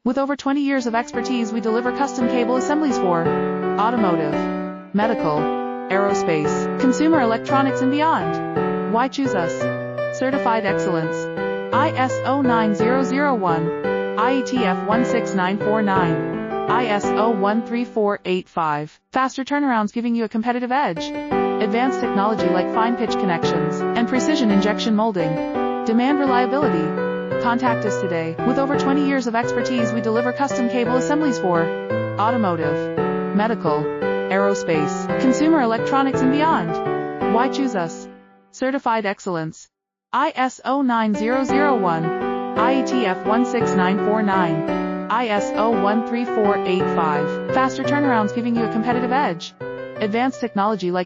With over 20 years of expertise, we deliver custom cable assemblies for automotive, medical, aerospace, consumer electronics, and beyond. Why choose us? Certified excellence. ISO 9001, IETF 16949. ISO 13485. Faster turnarounds giving you a competitive edge. Advanced technology like fine pitch connections and precision injection molding. Demand reliability. Contact us today. With over 20 years of expertise, we deliver custom cable assemblies for automotive, medical, aerospace, consumer electronics, and beyond. Why choose us? Certified excellence. ISO 9001, IETF 16949. ISO 13485. Faster turnarounds giving you a competitive edge. Advanced technology like